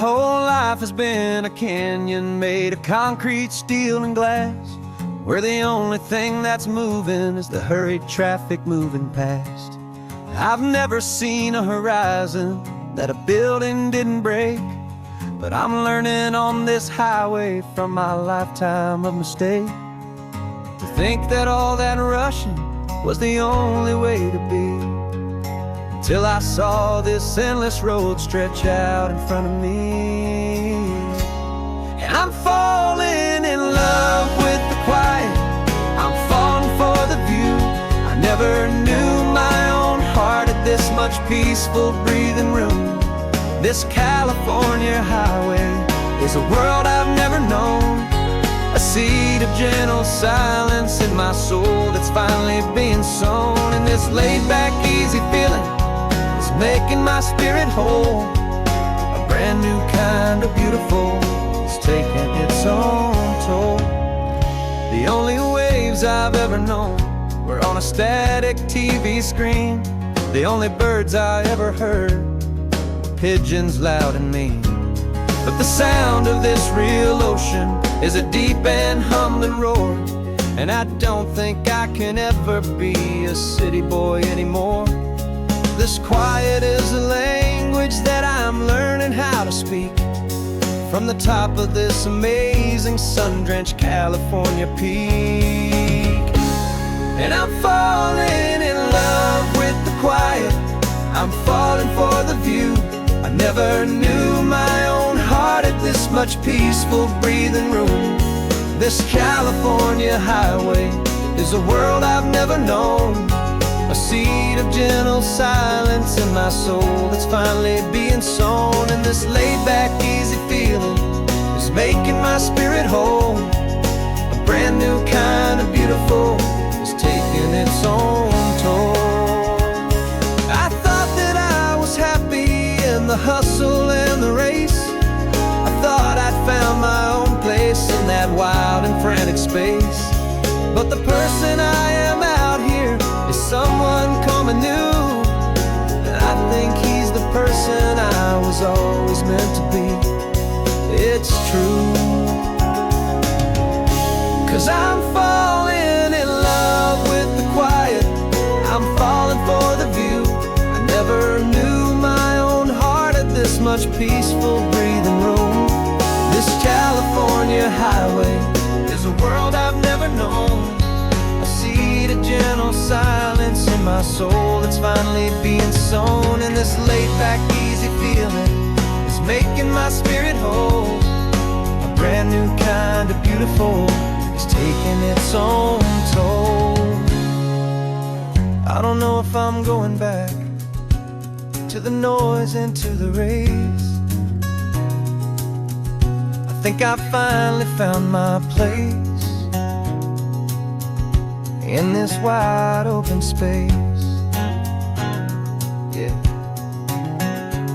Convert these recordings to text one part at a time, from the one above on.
whole life has been a canyon made of concrete, steel, and glass, where the only thing that's moving is the hurried traffic moving past. I've never seen a horizon that a building didn't break, but I'm learning on this highway from my lifetime of mistakes to think that all that rushing was the only way to be, till I saw this endless road stretch out in front of me. And I'm falling in love with the quiet, I'm falling for the view. I never knew my own heart had this much peaceful breathing room. This California highway is a world I've never known, a seed of gentle silence in my soul that's finally being sown. And this laid-back, easy feeling is making my spirit whole. A brand new kind of beautiful is taking its own toll. The only waves I've ever known were on a static TV screen. The only birds I ever heard were pigeons loud and mean. But the sound of this real ocean is a deep and humbling roar, and I don't think I can ever be a city boy anymore. This quiet is a language that I'm learning how to speak from the top of this amazing sun-drenched California peak. And I'm falling in love with the quiet, I'm falling for the view. I never knew my own heart had this much peaceful breathing room. This California highway is a world I've never known, a seed of gentle silence in my soul that's finally being sown. And this laid-back, easy feeling is making my spirit whole. A brand new kind of beautiful is taking its own toll. I thought that I was happy in the hustle and the race. I thought I'd found my own place in that wild and frantic space. But the person I am out here is someone coming new, and I think he's the person I was always meant to be. It's true, 'cause I'm falling in love with the quiet, I'm falling for the view. I never knew my own heart had this much peaceful breathing room. This California highway is a world I've never known, a seed of gentle silence in my soul that's finally being sown. And this laid-back, easy feeling is making my spirit whole. A brand new kind of beautiful is taking its own toll. I don't know if I'm going back to the noise and to the race. I think I finally found my place in this wide open space. Yeah,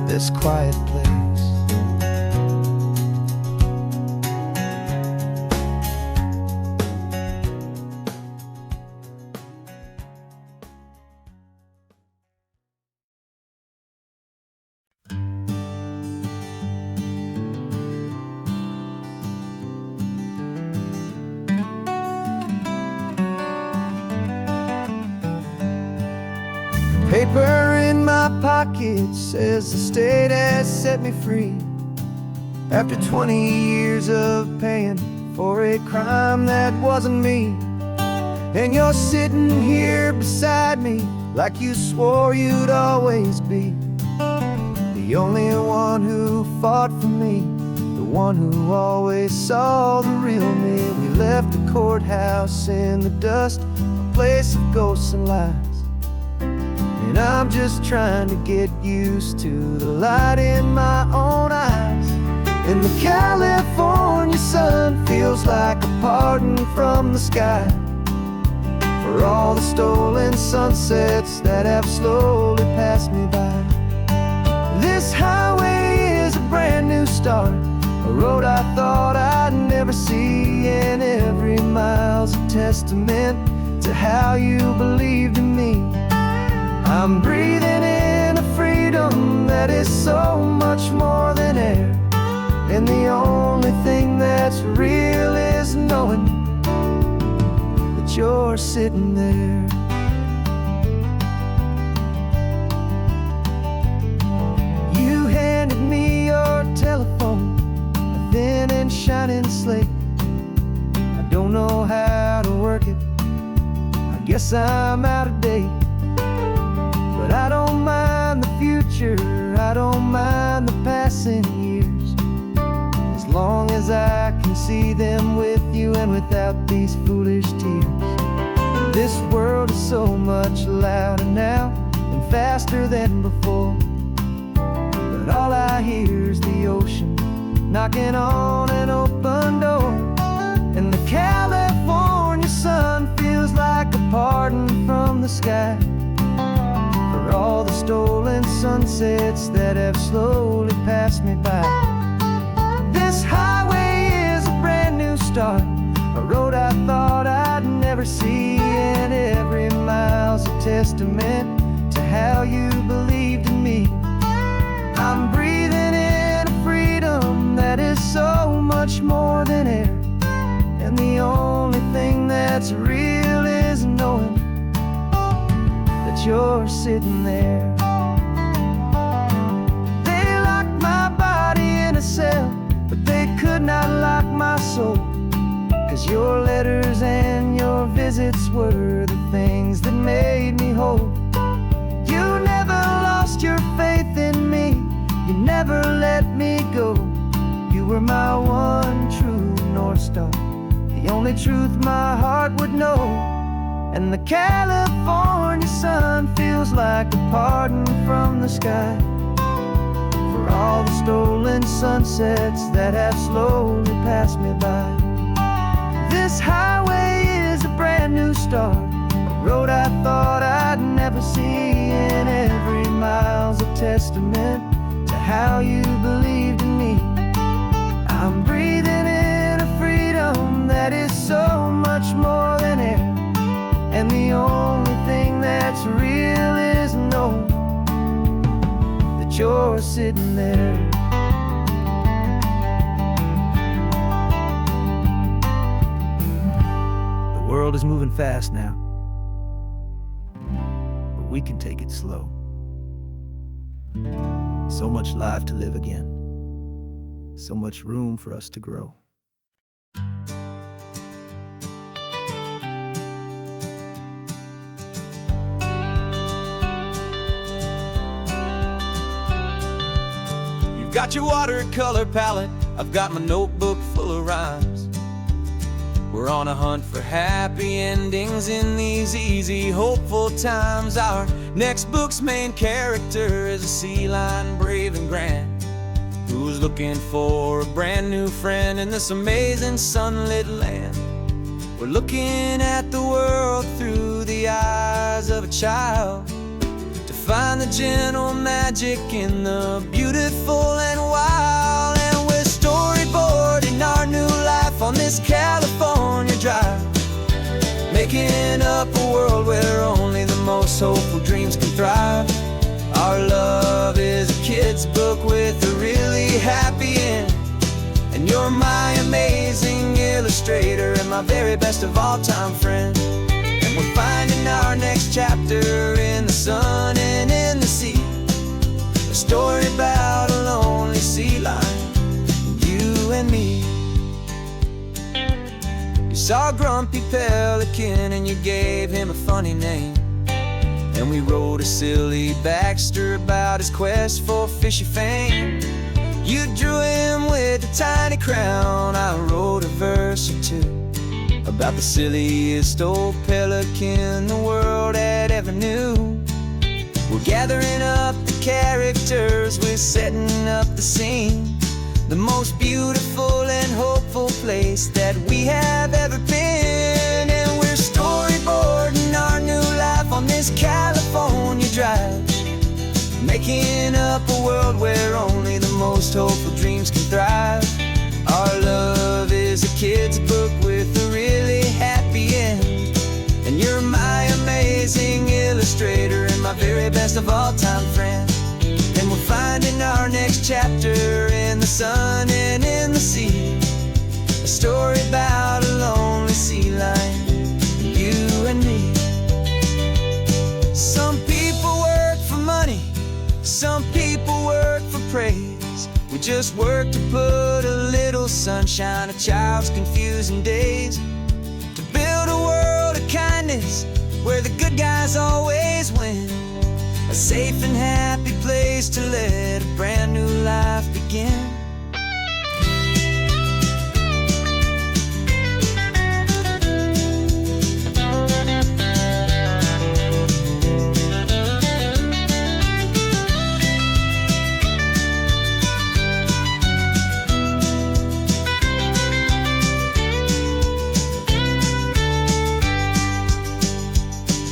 this quiet place. Paper in my pocket says the state has set me free, after 20 years of paying for a crime that wasn't me. And you're sitting here beside me like you swore you'd always be, the only one who fought for me, the one who always saw the real me. We left the courthouse in the dust, a place of ghosts and lies. And I'm just trying to get used to the light in my own eyes. And the California sun feels like a pardon from the sky for all the stolen sunsets that have slowly passed me by. This highway is a brand new start, a road I thought I'd never see. And every mile's a testament to how you believed in me. I'm breathing in a freedom that is so much more than air. And the only thing that's real is knowing that you're sitting there. You handed me your telephone, a thin and shining slate. I don't know how to work it, I guess I'm out of date. But I don't mind the future, I don't mind the passing years, as long as I can see them with you and without these foolish tears. This world is so much louder now and faster than before, but all I hear is the ocean knocking on an open door. And the California sun feels like a pardon from the sky for all the stolen sunsets that have slowly passed me by. This highway is a brand new start, a road I thought I'd never see, and every mile's a testament to how you believed in me. I'm breathing in a freedom that is so much more than air, and the only thing that's real is knowing that you're sitting there. They locked my body in a cell, but they could not lock my soul, 'cause your letters and your visits were the things that made me whole. You never lost your faith in me, you never let me go. You were my one true North Star, the only truth my heart would know. And the California sun feels like a pardon from the sky for all the stolen sunsets that have slowly passed me by. This highway is a brand new start, a road I thought I'd never see, and every mile's a testament to how you believed in me. I'm breathing in a freedom that is so much more than air, and the only thing that's real is knowing that you're sitting there. The world is moving fast now, but we can take it slow. So much life to live again, so much room for us to grow. You've got your watercolor palette, I've got my notebook full of rhymes. We're on a hunt for happy endings in these easy, hopeful times. Our next book's main character is a sea lion, brave and grand, who's looking for a brand new friend in this amazing sunlit land. We're looking at the world through the eyes of a child, to find the gentle magic in the beautiful and wild. And we're storyboarding our new life on this California drive, making up a world where only the most hopeful dreams can thrive. Our love is a kid's book with a really happy end, and you're my amazing illustrator and my very best of all time friend. And we're finding our next chapter in the sun and in the sea, a story about a lonely sea lion, you and me. You saw a grumpy pelican and you gave him a funny name, and we wrote a silly Baxter about his quest for fishy fame. You drew him with a tiny crown, I wrote a verse or two about the silliest old pelican the world had ever knew. We're gathering up the characters, we're setting up the scene, the most beautiful and hopeful place that we have ever been. And we're storyboarding our new life on this California drive, making up a world where only the most hopeful dreams can thrive. Our love is a kid's book with a really happy end, and you're my amazing illustrator and my very best of all time friend. And we're finding our next chapter in the sun and in the sea. A story about a lonely sea lion, you and me. Some people work for money, some people work for praise. We just work to put a little sunshine, a child's confusing days, to build a world of kindness where the good guys always win. A safe and happy place to let a brand new life begin.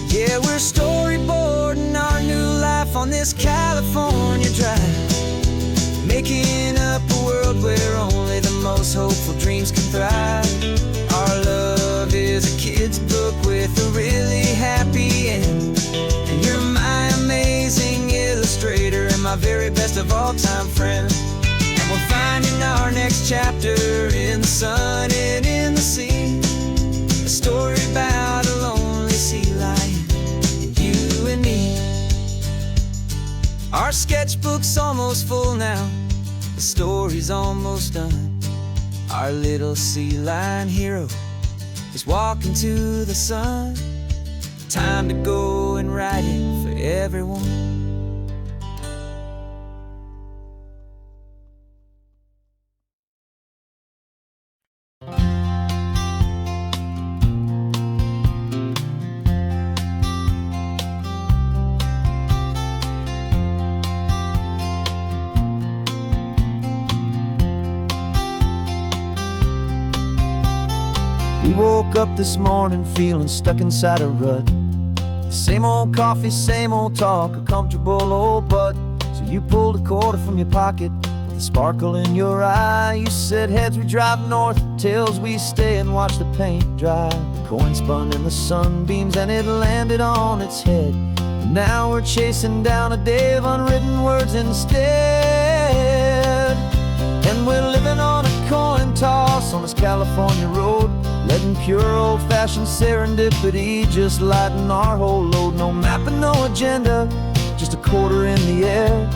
Yeah, we're storyboarding our new life on this California drive, making up a world where only the most hopeful dreams can thrive. Our love is a kid's book with a really happy end, and you're my amazing illustrator and my very best of all time friend. And we're finding our next chapter in the sun and in the sea, a story about a lonely sea lion, you and me. Our sketchbook's almost full now, the story's almost done. Our little sea lion hero is walking to the sun. Time to go and write it for everyone. We woke up this morning feeling stuck inside a rut. Same old coffee, same old talk, a comfortable old butt. So you pulled a quarter from your pocket with a sparkle in your eye. You said heads we drive north, tails we stay and watch the paint dry. The coin spun in the sunbeams and it landed on its head. And now we're chasing down a day of unwritten words instead. And we're living on a coin toss on this California road, letting pure old-fashioned serendipity just lighten our whole load. No map and no agenda, just a quarter in the air.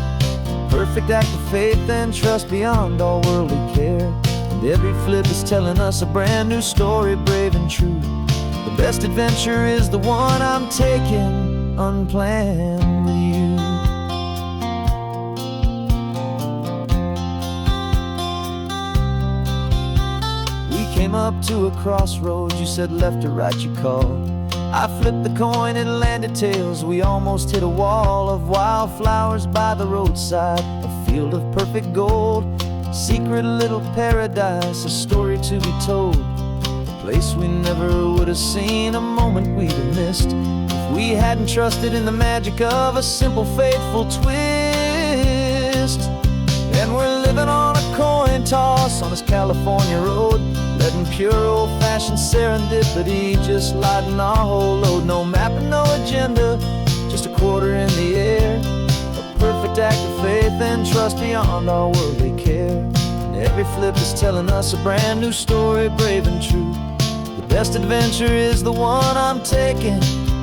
Perfect act of faith and trust beyond all worldly care. And every flip is telling us a brand new story, brave and true. The best adventure is the one I'm taking unplanned with you. Came up to a crossroads, you said left or right, you called. I flipped the coin, it landed tails. We almost hit a wall of wildflowers by the roadside, a field of perfect gold, secret little paradise, a story to be told. A place we never would have seen, a moment we'd have missed if we hadn't trusted in the magic of a simple, faithful twist. And we're living on a coin toss on this California road, letting pure old-fashioned serendipity just lighten our whole load. No map and no agenda, just a quarter in the air. A perfect act of faith and trust beyond all worldly care. And every flip is telling us a brand new story, brave and true. The best adventure is the one I'm taking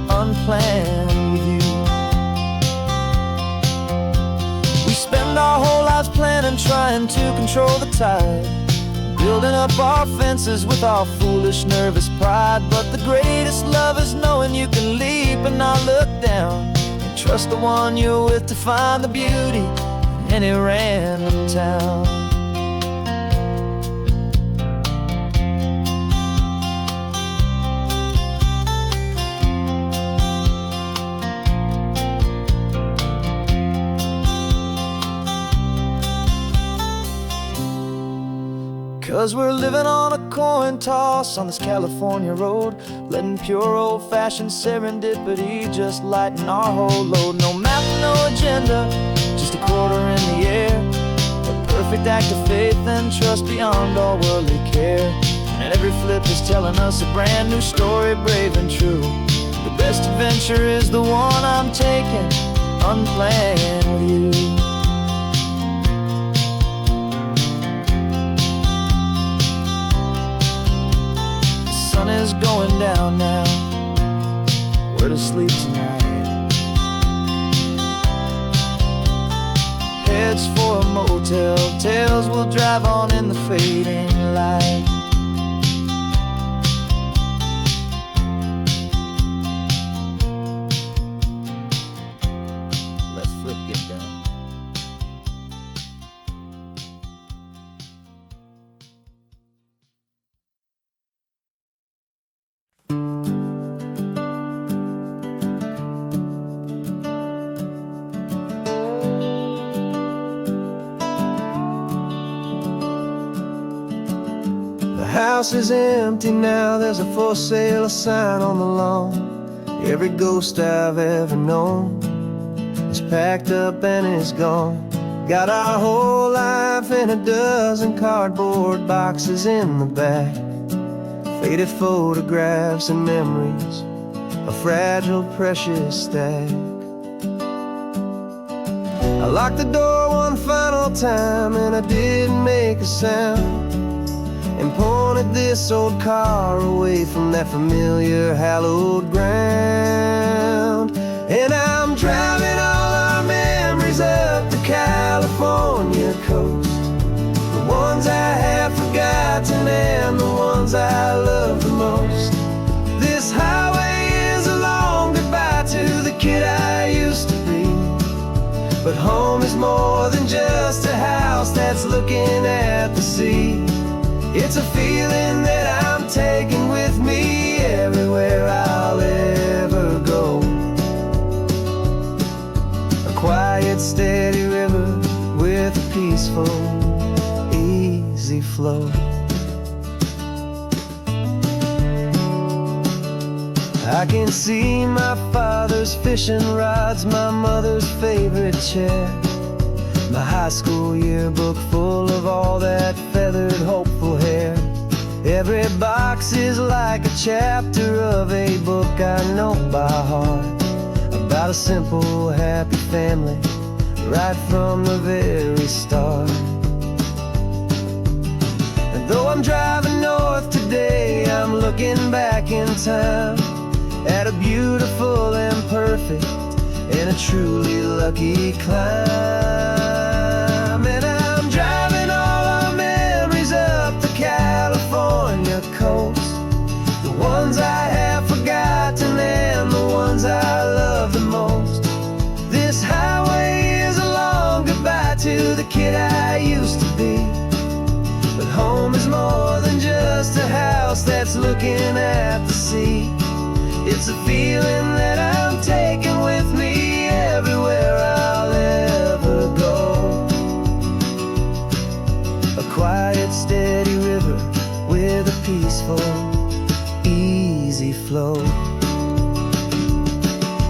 unplanned with you. We spend our whole lives planning, trying to control the tide, building up our fences with our foolish, nervous pride. But the greatest love is knowing you can leap and not look down, and trust the one you're with to find the beauty in any random town. 'Cause we're living on a coin toss on this California road, letting pure old-fashioned serendipity just lighten our whole load. No map, no agenda, just a quarter in the air. A perfect act of faith and trust beyond all worldly care. And every flip is telling us a brand new story, brave and true. The best adventure is the one I'm taking unplanned with you. is going down now. Where to sleep tonight? Heads for a motel, tails will drive on in the fading light. Let's flip get down. The house is empty now, there's a for sale sign on the lawn. Every ghost I've ever known is packed up and is gone. Got our whole life in a dozen cardboard boxes in the back. Faded photographs and memories, a fragile, precious stack. I locked the door one final time and I didn't make a sound, and pointed this old car away from that familiar hallowed ground. And I'm driving all our memories up the California coast, the ones I have forgotten and the ones I love the most. This highway is a long goodbye to the kid I used to be, but home is more than just a house that's looking at the sea. It's a feeling that I'm taking with me everywhere I'll ever go. A quiet, steady river with a peaceful, easy flow. I can see my father's fishing rods, my mother's favorite chair, my high school yearbook full of all that feathered, hopeful hair. Every box is like a chapter of a book I know by heart, about a simple, happy family right from the very start. And though I'm driving north today, I'm looking back in time at a beautiful and perfect and a truly lucky climb. California coast, the ones I have forgotten and the ones I love the most. This highway is a long goodbye to the kid I used to be, but home is more than just a house that's looking at the sea. It's a feeling that I'm taking with me everywhere I'll ever go. A quiet, steady river with a peaceful, easy flow.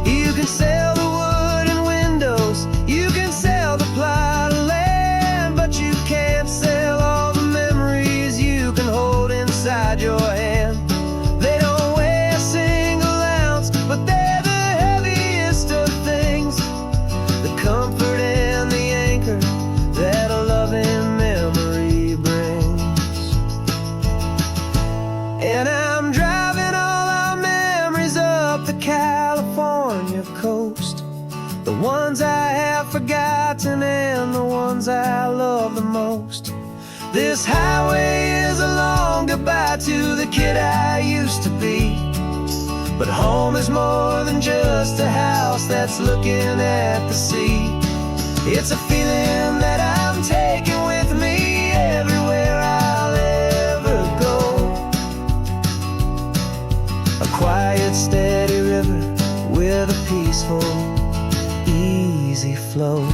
You can sell the wood and windows, you can sell the plot of land, but you can't sell all the memories you can hold inside your hand. They don't weigh a single ounce, but they're the heaviest of things, the comfort and the anchor that a loving memory brings. And I'm driving all our memories up the California coast, the ones I have forgotten and the ones I love the most. This highway is a long goodbye to the kid I used to be, but home is more than just a house that's looking at the sea. It's a feeling that I'm taking with me everywhere I'll ever go. A quiet, steady river with a peaceful, easy flow.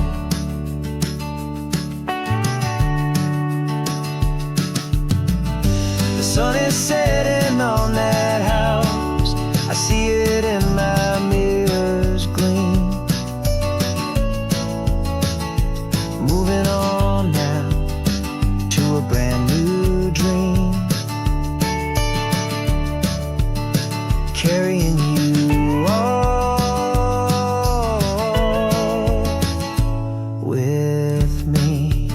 The sun is setting on that house, I see it in my mirror's gleam. Moving on now to a brand new dream, carrying you all with me.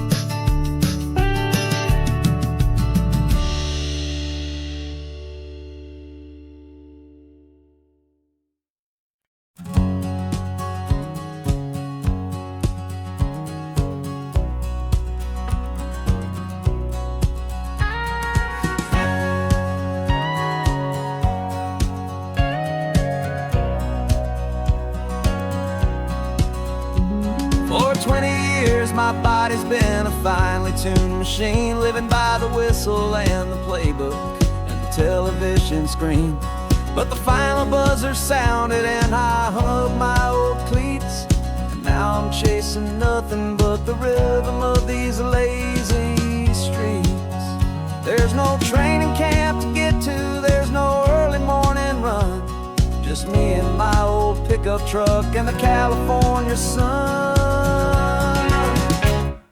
years my body's been a finely tuned machine, living by the whistle and the playbook and the television screen. But the final buzzer sounded and I hung up my old cleats, and now I'm chasing nothing but the rhythm of these lazy streets. There's no training camp to get to, there's no early morning run, just me and my old pickup truck and the California sun.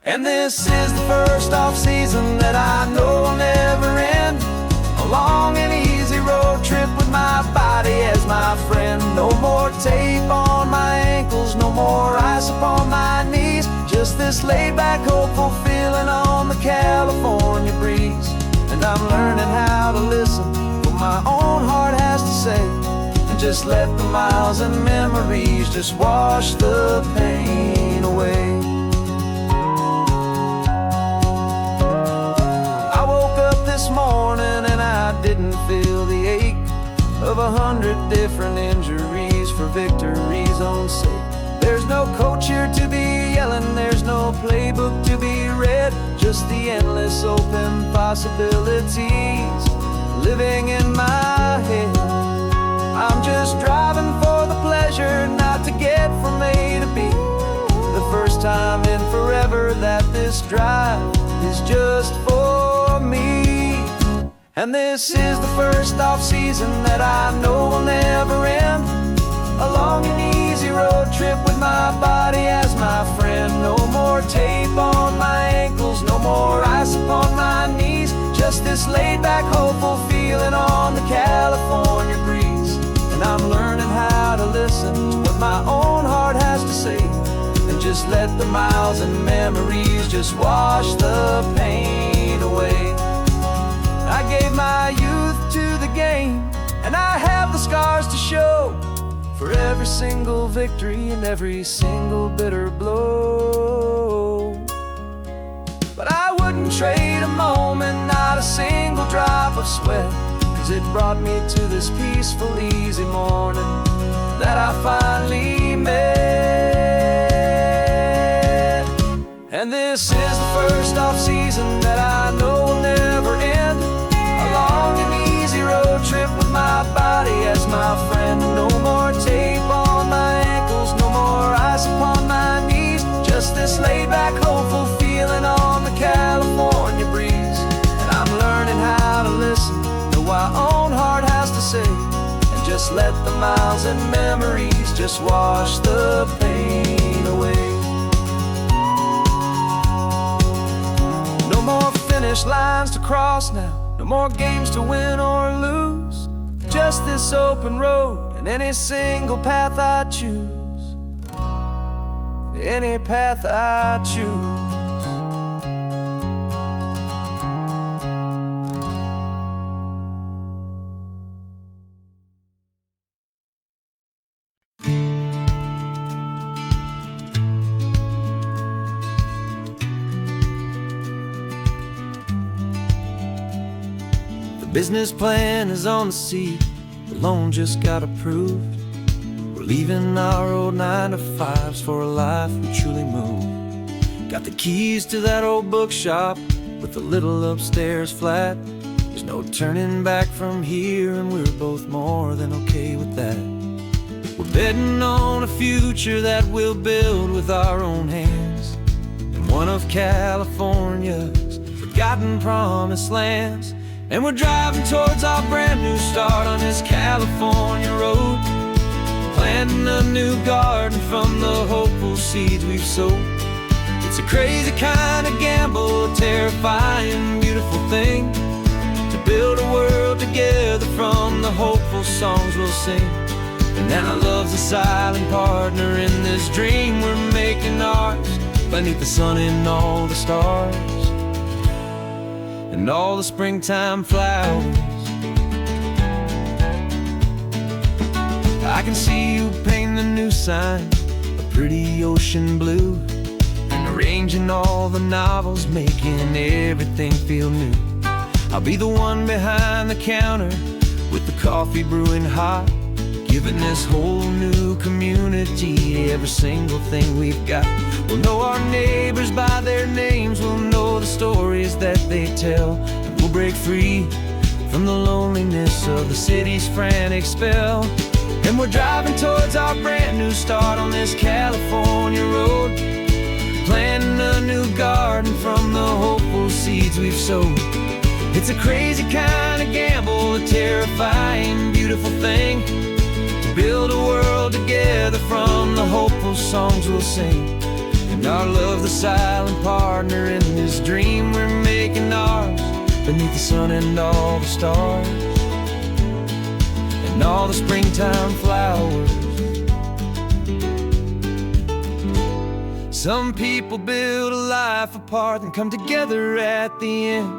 And this is the first off-season that I know will never end, a long and easy road trip with my body as my friend. No more tape on my ankles, no more ice upon my knees, just this laid-back, hopeful feeling on the California breeze. And I'm learning how to listen to what my own heart has to say, and just let the miles and memories just wash the pain away. I woke up this morning and I didn't feel the ache of 100 different injuries for victory's own sake. There's no coach here to be yelling, there's no playbook to be read, just the endless open possibilities living in my head. I'm just driving for the pleasure, not to get from A to B. The first time in forever that this drive is just for me. And this is the first off-season that I know will never end, a long and easy road trip with my body as my friend. No more tape on my ankles, no more ice upon my knees, just this laid-back, hopeful feeling on the California breeze. And I'm learning how to listen to what my own heart has to say, and just let the miles and memories just wash the pain away. I gave my youth to the game, and I have the scars to show for every single victory and every single bitter blow. But I wouldn't trade a moment, not a single drop of sweat, 'cause it brought me to this peaceful, easy morning that I finally met. And this is the first off-season that I know will never end, a long and easy road trip with my body as my friend. No more tape on my ankles, no more ice upon my knees, just this laid-back, hopeful feeling on the California breeze. And I'm learning how to listen to what my own heart has to say, and just let the miles and memories just wash the pain away. No more finish lines to cross now, no more games to win or lose, just this open road and any single path I choose, any path I choose. The business plan is on the seat, the loan just got approved. We're leaving our old 9-to-5s for a life we truly move. Got the keys to that old bookshop with the little upstairs flat. There's no turning back from here, and we're both more than okay with that. We're betting on a future that we'll build with our own hands, in one of California's forgotten promised lands. And we're driving towards our brand new start on this California road, planting a new garden from the hopeful seeds we've sowed. It's a crazy kind of gamble, a terrifying, beautiful thing, to build a world together from the hopeful songs we'll sing. And now love's a silent partner in this dream we're making ours, beneath the sun and all the stars and all the springtime flowers. I can see you painting the new sign a pretty ocean blue, and arranging all the novels, making everything feel new. I'll be the one behind the counter with the coffee brewing hot, giving this whole new community every single thing we've got. We'll know our neighbors by their names, we'll know the stories that they tell, and we'll break free from the loneliness of the city's frantic spell. And we're driving towards our brand new start on this California road, planting a new garden from the hopeful seeds we've sowed. It's a crazy kind of gamble, a terrifying, beautiful thing, to build a world together from the hopeful songs we'll sing. And our love's the silent partner in this dream we're making ours, beneath the sun and all the stars, and all the springtime flowers. Some people build a life apart and come together at the end,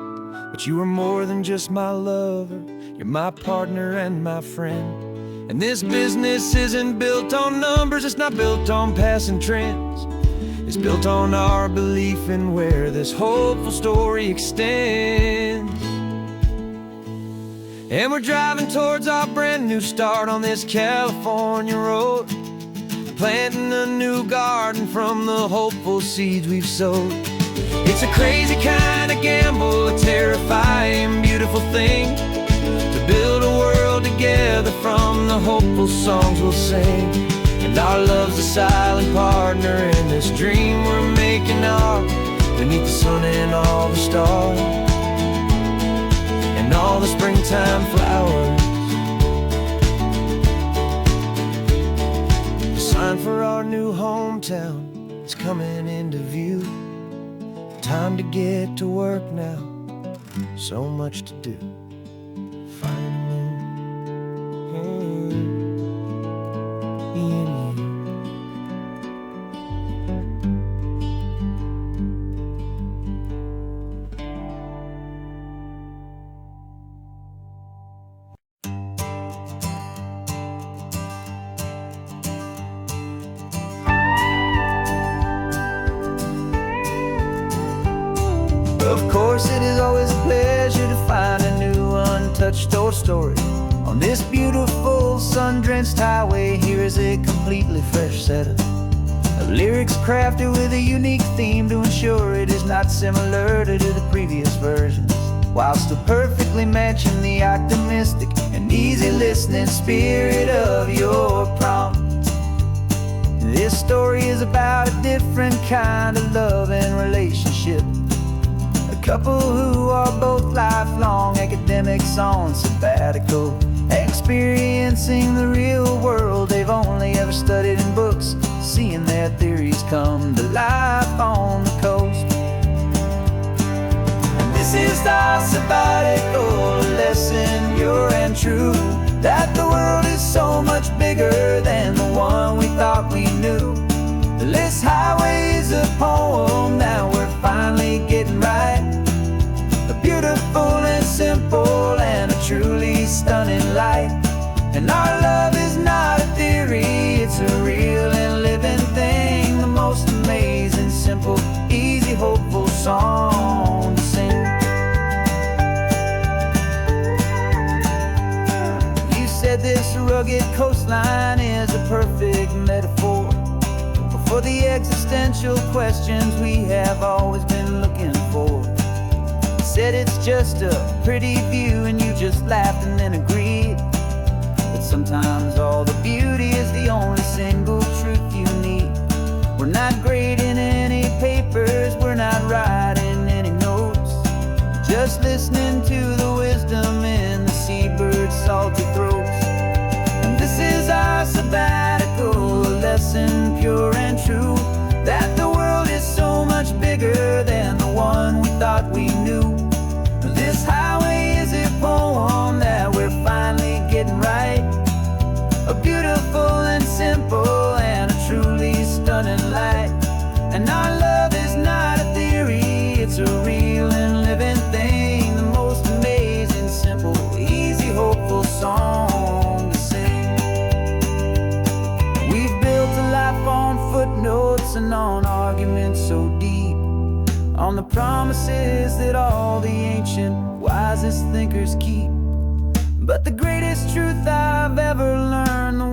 but you are more than just my lover, you're my partner and my friend. And this business isn't built on numbers, it's not built on passing trends. It's built on our belief in where this hopeful story extends. And we're driving towards our brand new start on this California road, planting a new garden from the hopeful seeds we've sowed. It's a crazy kind of gamble, a terrifying, beautiful thing, to build a world together from the hopeful songs we'll sing. And our love's a silent partner in this dream we're making ours, beneath the sun and all the stars, and all the springtime flowers. The sign for our new hometown is coming into view. Time to get to work now, so much to do. Find a new home in you. Of course, it is always a pleasure to find a new untouched old story. On this beautiful sun-drenched highway, here is a completely fresh set of lyrics crafted with a unique theme to ensure it is not similar to the previous versions, while still perfectly matching the optimistic and easy listening spirit of your prompt. This story is about a different kind of love and relationship. Couple who are both lifelong academics on sabbatical, experiencing the real world they've only ever studied in books, seeing their theories come to life on the coast. And this is our sabbatical lesson, pure and true, that the world is so much bigger than the one we thought we knew. This highway is a poem that we're finally getting right, a beautiful and simple and a truly stunning light. And our love is not a theory, it's a real and living thing, the most amazing, simple, easy, hopeful song to sing. You said this rugged coastline is a perfect metaphor for the existential questions we have always been looking for. You said it's just a pretty view and you just laughed and then agreed, but sometimes all the beauty is the only single truth you need. We're not grading any papers, we're not writing any notes, just listening to the wisdom in the seabird's salty throats. And this is our sabbatical lesson, pure and true, that the world is so much bigger than the one we thought we knew. This highway is a poem that we're finally getting right, a beautiful and simple and a truly stunning light. And our love is not a theory, it's a real and living thing, the most amazing, simple, easy, hopeful song to sing. We've built a life on footnotes and on arguments so deep, on the promises that all the ancient wisest thinkers keep. But the greatest truth I've ever learned, the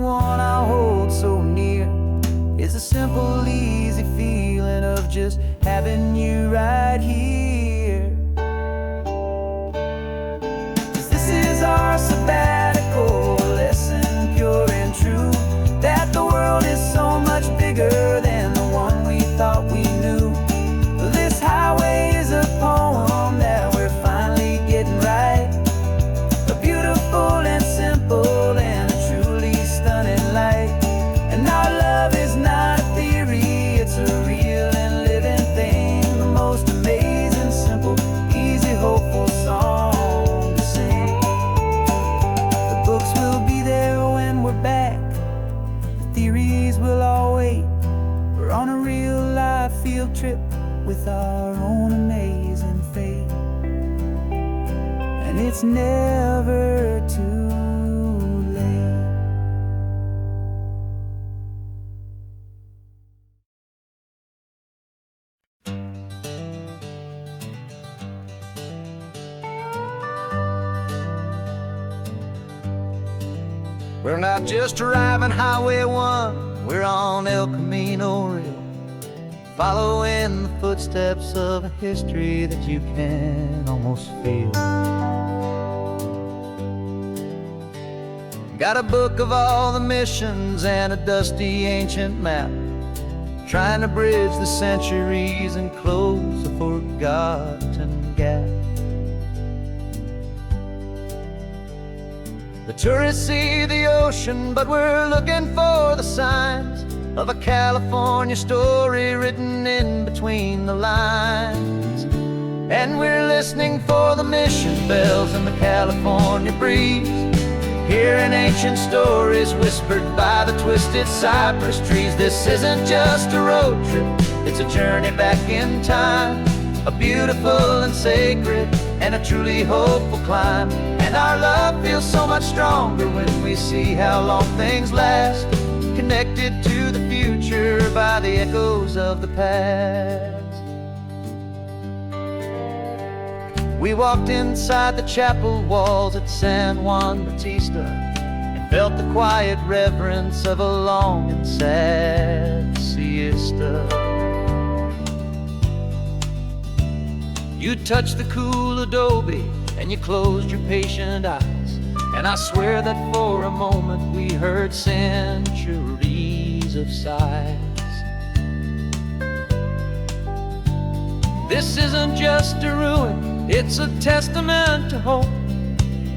with our own amazing fate, and it's never too late. We're not just driving Highway 1, we're on El Camino Real, following the footsteps of a history that you can almost feel. Got a book of all the missions and a dusty ancient map, trying to bridge the centuries and close a forgotten gap. The tourists see the ocean, but we're looking for the signs of a California story written in between the lines. And we're listening for the mission bells in the California breeze, hearing ancient stories whispered by the twisted cypress trees. This isn't just a road trip, it's a journey back in time, a beautiful and sacred and a truly hopeful climb. And our love feels so much stronger when we see how long things last, connected to the future by the echoes of the past. We walked inside the chapel walls at San Juan Bautista and felt the quiet reverence of a long and sad siesta. You touched the cool adobe and you closed your patient eyes, and I swear that for a moment we heard centuries of sighs. This isn't just a ruin, it's a testament to hope,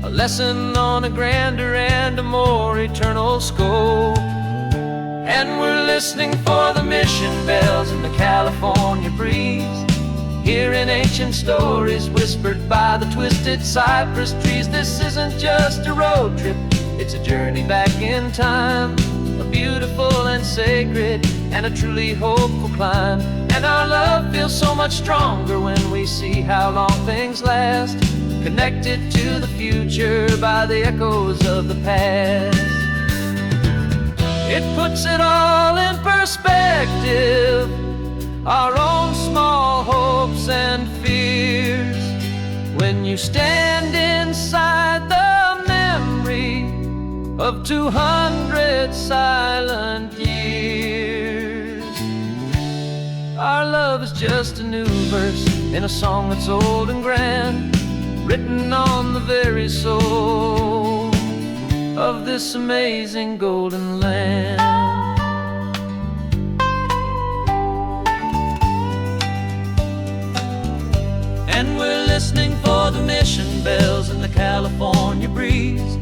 a lesson on a grander and a more eternal scope. And we're listening for the mission bells in the California breeze, hearing ancient stories whispered by the twisted cypress trees. This isn't just a road trip, it's a journey back in time, a beautiful and sacred and a truly hopeful climb. And our love feels so much stronger when we see how long things last, connected to the future by the echoes of the past. It puts it all in perspective, our own small hopes and fears, when you stand inside the memory of 200 silent years. Our love is just a new verse in a song that's old and grand, written on the very soul of this amazing golden land. And we're listening for the mission bells in the California breeze,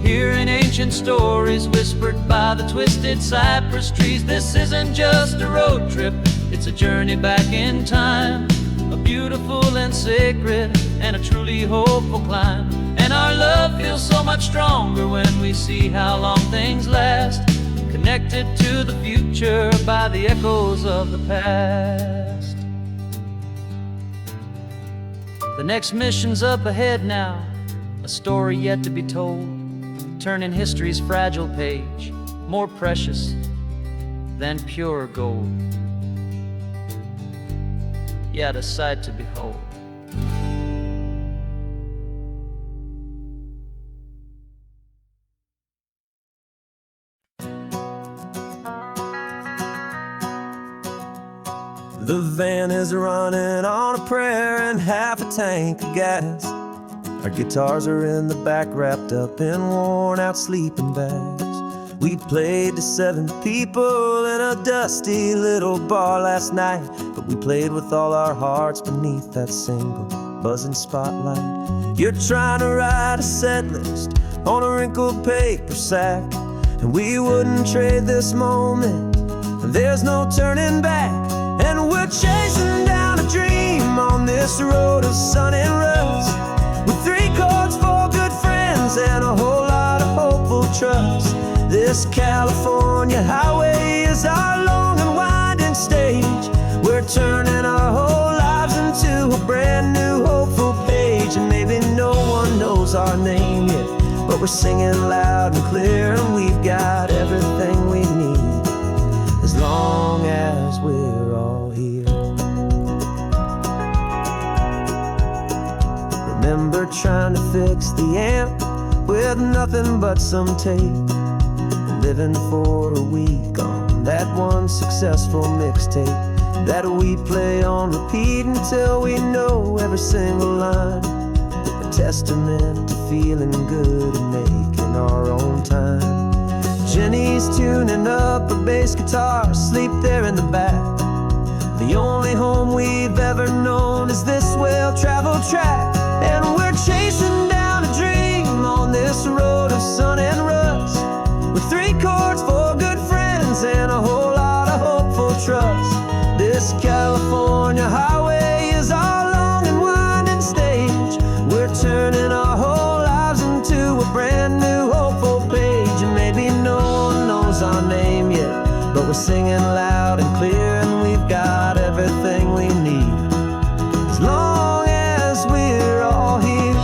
hearing ancient stories whispered by the twisted cypress trees. This isn't just a road trip, it's a journey back in time, a beautiful and sacred and a truly hopeful climb. And our love feels so much stronger when we see how long things last, connected to the future by the echoes of the past. The next mission's up ahead now, a story yet to be told, turning history's fragile page more precious than pure gold. Yet a sight to behold. The van is running on a prayer and half a tank of gas. Our guitars are in the back, wrapped up in worn out sleeping bags. We played to 7 people in a dusty little bar last night, but we played with all our hearts beneath that single buzzing spotlight. You're trying to write a set list on a wrinkled paper sack, and we wouldn't trade this moment, and there's no turning back. And we're chasing down a dream on this road of sun and rust, with 3 chords, 4 good friends, and a whole lot of hopeful trust. This California highway is our long and winding stage, We're turning our whole lives into a brand new hopeful page. And maybe no one knows our name yet, but we're singing loud and clear, and we've got everything we need, as long as we're all here. Remember trying to fix the amp with nothing but some tape, living for a week on that one successful mixtape that we play on repeat until we know every single line. A testament to feeling good and making our own time. Jenny's tuning up her bass guitar, asleep there in the back. The only home we've ever known is this well-traveled track. And we're chasing down a dream on this road of sun and rust, with 3 chords, 4 good friends, and a whole lot of hopeful trust. This California highway is our long and winding stage. We're turning our whole lives into a brand new hopeful page. And maybe no one knows our name yet, but we're singing loud and clear, and we've got everything we need, as long as we're all here.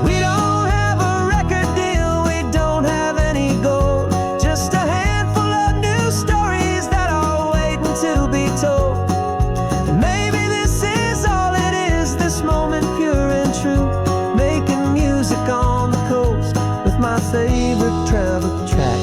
We don't have a record deal, we don't have any gold, just a handful of new stories that are waiting to be told. And maybe this is all it is, this moment pure and true, making music on the coast with my favorite travel track.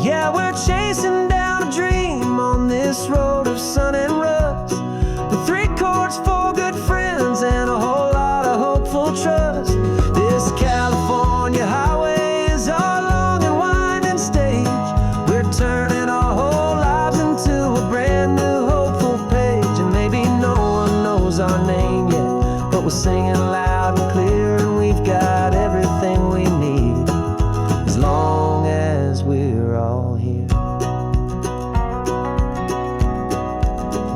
Yeah, we're chasing down a dream on this road of sun and rust, with 3 chords, 4 good friends, and a whole lot of hopeful trust. This California highway is our long and winding stage. We're turning our whole lives into a brand new hopeful page. And maybe no one knows our name yet, but we're singing loud and clear, and we've got everything we need, as long as we're all here.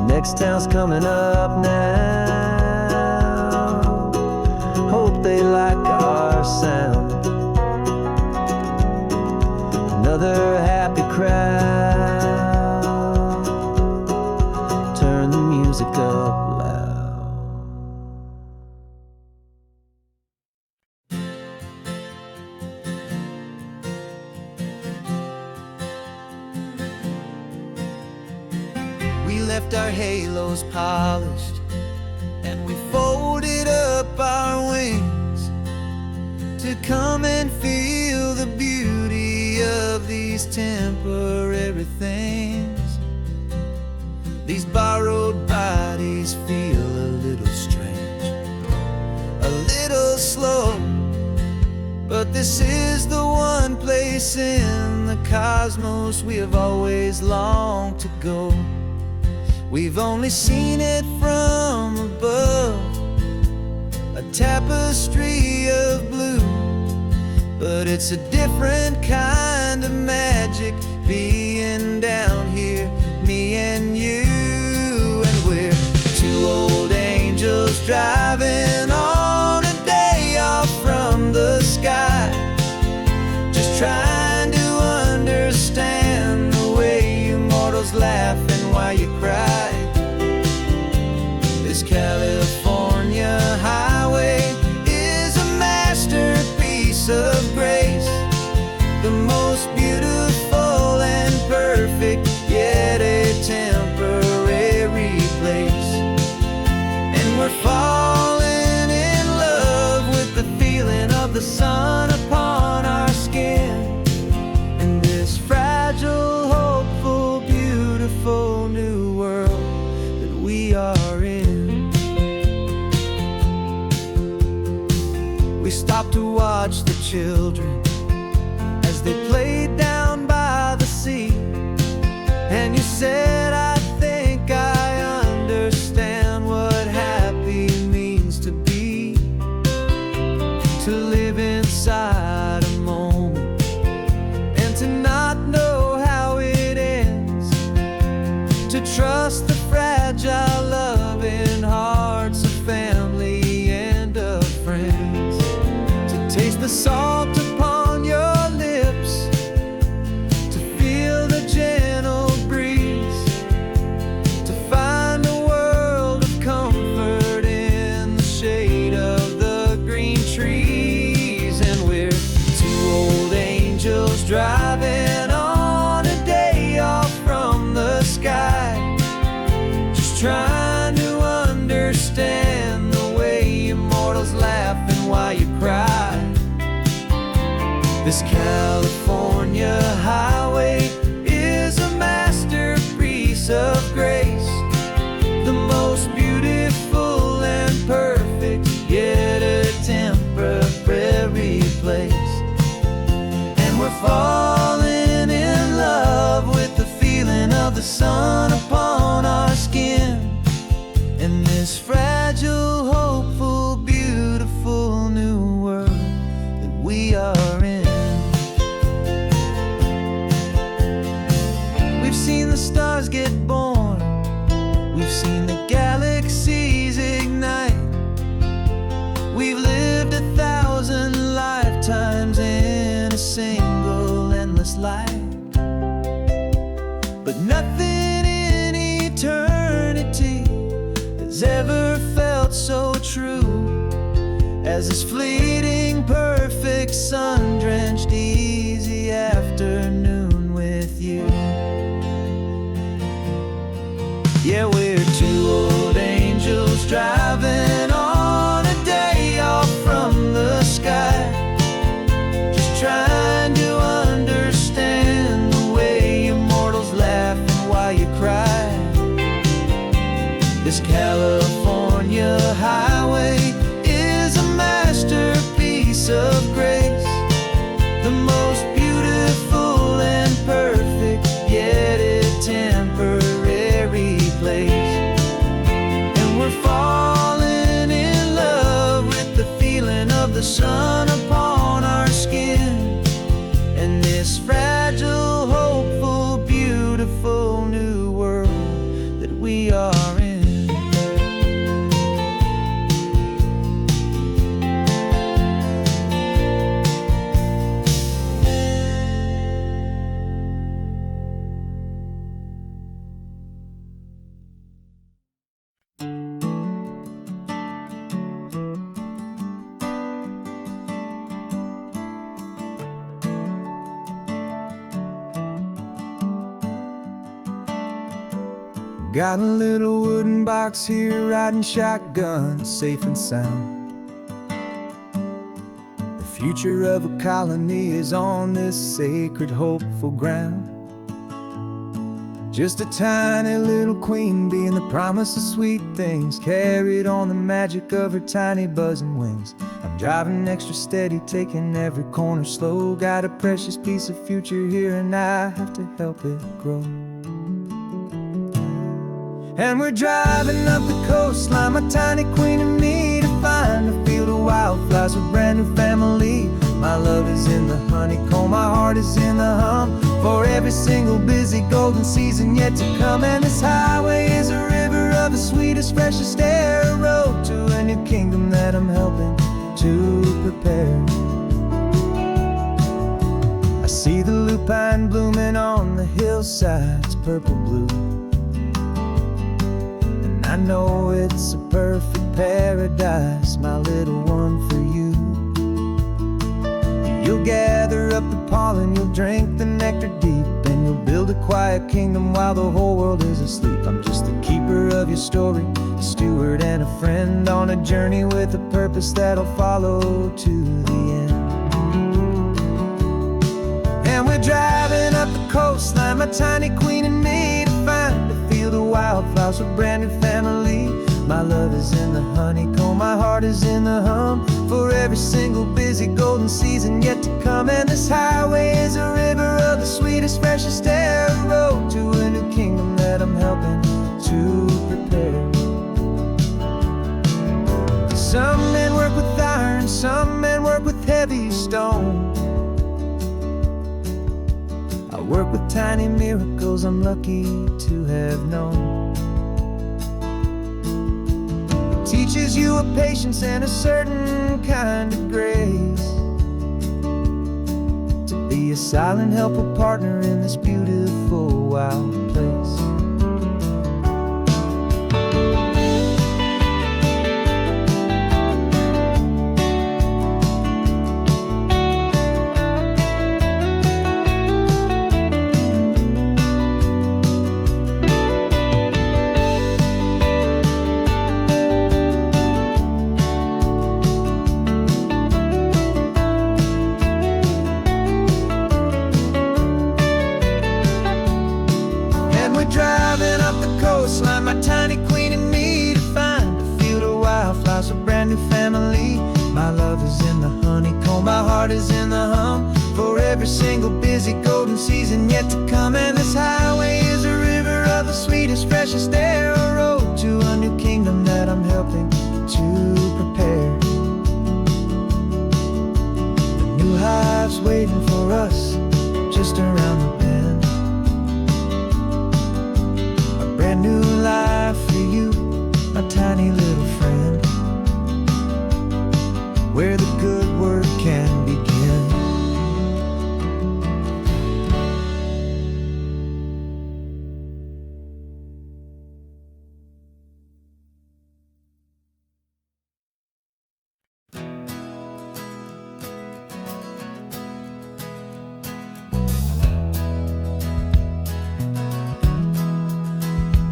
Next town's coming up now, hope they like our sound. Another happy crowd, turn the music up loud. We left our halos polished, and we folded up our wings to come and feel the beauty of these temporary things. These borrowed bodies feel a little strange, a little slow, but this is the one place in the cosmos we have always longed to go. We've only seen it from above, a tapestry of blue, but it's a different kind of magic being down here, me and you. And we're 2 old angels driving on a day off from the sky, just trying to understand the way you mortals laugh and why you cry. This California highway is a masterpiece of grace, the most beautiful and perfect, yet a temporary place. And we're falling in love with the feeling of the sun upon our skin, in this fragile, hopeful, beautiful new world that we are in. We stopped to watch the children as they played down by the sea, and you said, I think I understand what happy means to be, to live inside a moment and to not know how it ends, to trust the fragile loving hearts of family This California highway is a masterpiece of grace, the most beautiful and perfect, yet a temporary place. And we're falling in love with the feeling of the sun upon our skin, in this fragile, hopeful, beautiful new world that we are in. We've seen the stars get born, we've seen the galaxies ignite, we've lived 1,000 lifetimes in a single endless life. But nothing in eternity has ever felt so true as this fleeting, perfect, sun-drenched, easy afternoon with you. Yeah, we're two old angels driving on a day off from the sky, just trying to understand the way you mortals laugh and why you cry. This California highway is a masterpiece of grace, the most beautiful and perfect, yet a temporary place. And we're falling in love with the feeling of the sun upon our skin, and this fragile, hopeful, beautiful new world that we are in. Got a little wooden box here, riding shotgun, safe and sound. The future of a colony is on this sacred, hopeful ground. Just a tiny little queen bee and the promise of sweet things, carried on the magic of her tiny buzzing wings. I'm driving extra steady, taking every corner slow. Got a precious piece of future here and I have to help it grow. And we're driving up the coastline, my tiny queen and me, to find a field of wildflowers with brand new family. My love is in the honeycomb, my heart is in the hum, for every single busy golden season yet to come. And this highway is a river of the sweetest, freshest air, a road to a new kingdom that I'm helping to prepare. I see the lupine blooming on the hillsides, purple blue, I know it's a perfect paradise, my little one, for you. You'll gather up the pollen, you'll drink the nectar deep, and you'll build a quiet kingdom while the whole world is asleep. I'm just the keeper of your story, a steward and a friend, on a journey with a purpose that'll follow to the end. And we're driving up the coastline, my tiny queen and me, to find a field of wildflowers with brand new family. My love is in the honeycomb, my heart is in the hum, for every single busy golden season yet to come. And this highway is a river of the sweetest, freshest air, a road to a new kingdom that I'm helping to prepare. Some men work with iron, some men work with heavy stone. I work with tiny miracles I'm lucky to have known. It teaches you a patience and a certain kind of grace, to be a silent, helpful partner in this beautiful, wild place. driving up the coastline, my tiny queen and me, to find a field of wildflowers, a brand new family. My love is in the honeycomb, my heart is in the hum, for every single busy golden season yet to come. And this highway is a river of the sweetest, freshest air, a road to a new kingdom that I'm helping to prepare. The new hive's waiting for us just around the bend, a brand new life for you, my tiny little friend, where the good work can begin.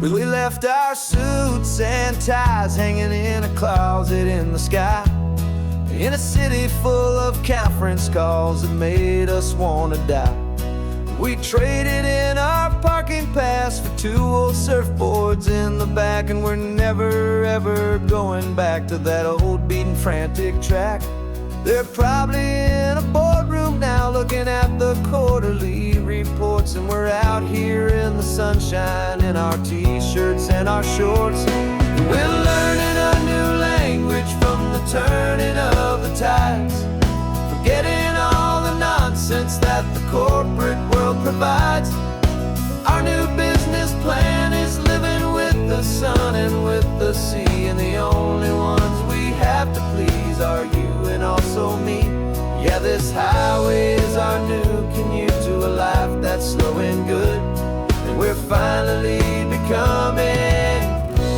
We left our suits and ties hanging in a closet in the sky, in a city full of conference calls that made us wanna die. We traded in our parking pass for 2 old surfboards in the back, and we're never ever going back to that old beaten frantic track. They're probably in a boardroom now looking at the quarterly reports, and we're out here in the sunshine in our t-shirts and our shorts. We're learning a new language from the turning of the tides, forgetting all the nonsense that the corporate world provides. Our new business plan is living with the sun and with the sea, and the only ones we have to please are you and also me. Yeah, this highway is our new commute to a life that's slow and good, and we're finally becoming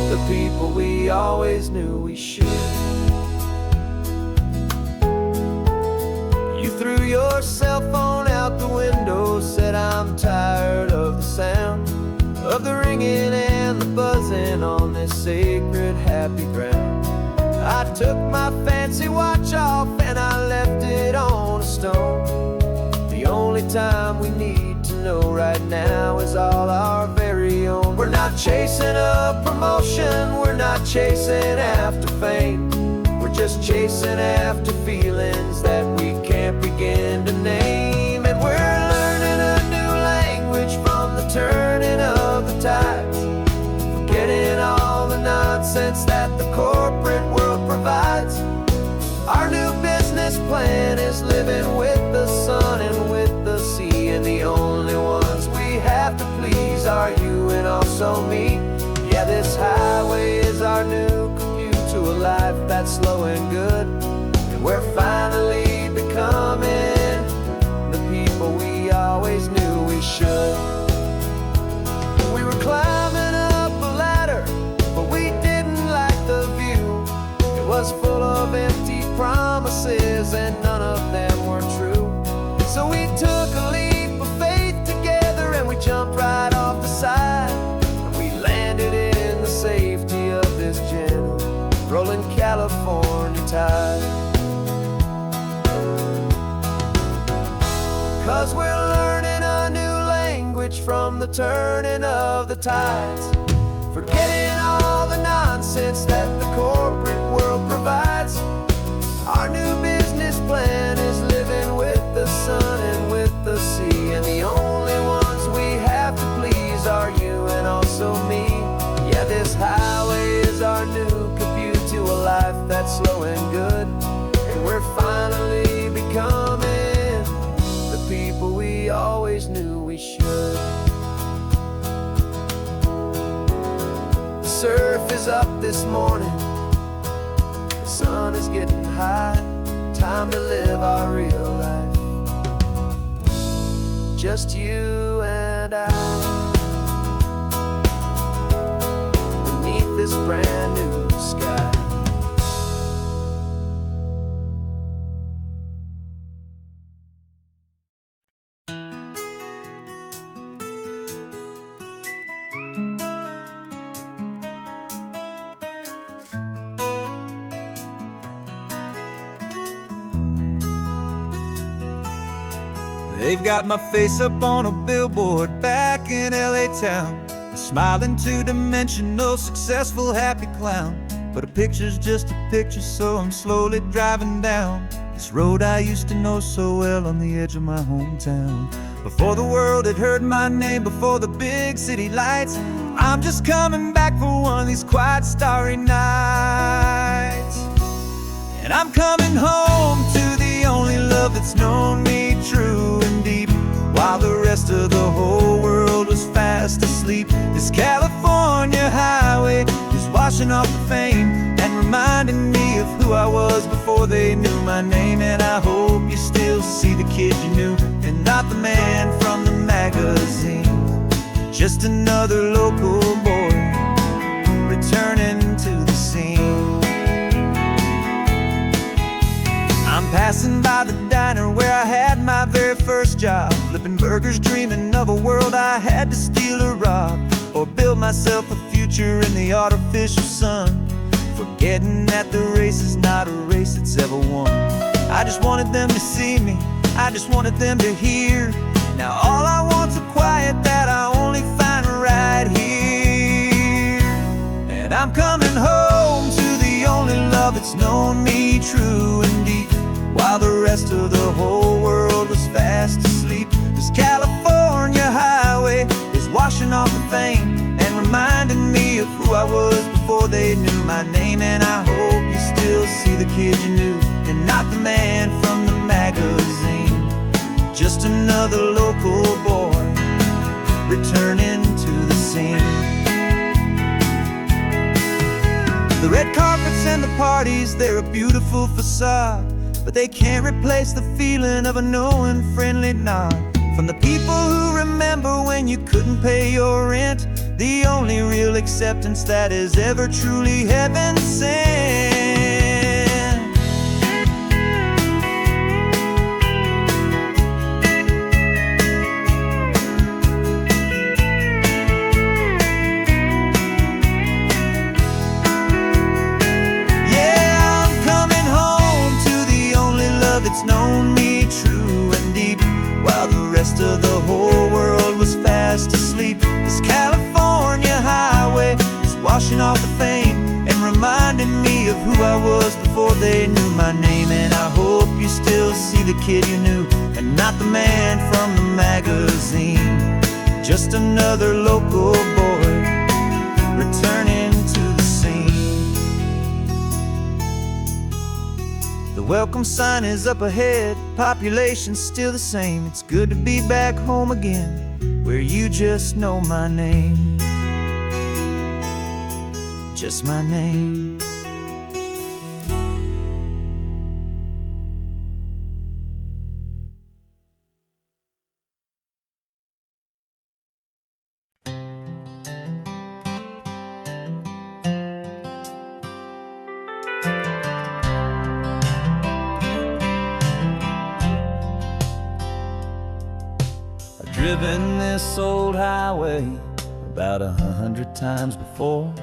the people we always knew we should. You threw your cell phone out the window, said I'm tired of the sound of the ringing and the buzzing on this sacred happy ground. I took my fancy watch off and I left it on a stone. The only time we need to know right now is all our very own. We're not chasing a promotion, we're not chasing after fame, we're just chasing after feelings that we can't begin to name. And we're learning a new language from the turning of the tides, forgetting all the nonsense that the corporate world provides. Our new business plan is living with the sun and with the sea, and the only ones we have to please are you and also me. Yeah, this highway is our new commute to a life that's slow and good, and we're finally becoming the people we always knew we should. We were climbing up a ladder, but we didn't like the view. It was full of empty promises and none of them were true. So we took a leap of faith together and we jumped right off the side, and we landed in the safety of this gentle rolling California tide. 'Cause we're learning a new language from the turning of the tides, forgetting all the nonsense that the corporate world provides. Our new business plan is living with the sun and with the sea, and the only ones we have to please are you and also me. Yeah, this highway is our new commute to a life that's slow and good, and we're finally becoming the people we always knew we should. The surf is up this morning, the sun is getting high, time to live our real life, just you and I, beneath this brand new sky. They've got my face up on a billboard back in LA town. smiling two-dimensional, successful, happy clown. But a picture's just a picture, so I'm slowly driving down this road I used to know so well on the edge of my hometown. Before the world had heard my name, before the big city lights, I'm just coming back for one of these quiet, starry nights. And I'm coming home to the only love that's known me true and deep, while the rest of the whole world was fast asleep. This California highway is washing off the fame and reminding me of who I was before they knew my name. And I hope you still see the kid you knew, and not the man from the magazine. Just another local boy returning to the scene. I'm passing by the diner where I had my very first job, flipping burgers, dreaming of a world I had to steal or rob, or build myself a future in the artificial sun, forgetting that the race is not a race that's ever won. I just wanted them to see me, I just wanted them to hear. Now all I want's a quiet that I only find right here. And I'm coming home to the only love that's known me true and deep, while the rest of the whole world was fast asleep. This California highway is washing off the fame and reminding me of who I was before they knew my name. And I hope you still see the kid you knew, and not the man from the magazine. Just another local boy returning to the scene. The red carpets and the parties, they're a beautiful facade, but they can't replace the feeling of a knowing, friendly nod from the people who remember when you couldn't pay your rent. The only real acceptance that is ever truly heaven sent. Yeah, I'm coming home to the only love that's known me true and deep, while the rest of the whole world was fast asleep. This California highway is washing off the fame and reminding me of who I was before they knew my name. And I hope you still see the kid you knew, and not the man from the magazine. Just another local boy returning to the scene. The welcome sign is up ahead, population's still the same. It's good to be back home again, where you just know my name. Just my name. I've driven this old highway about 100 times before,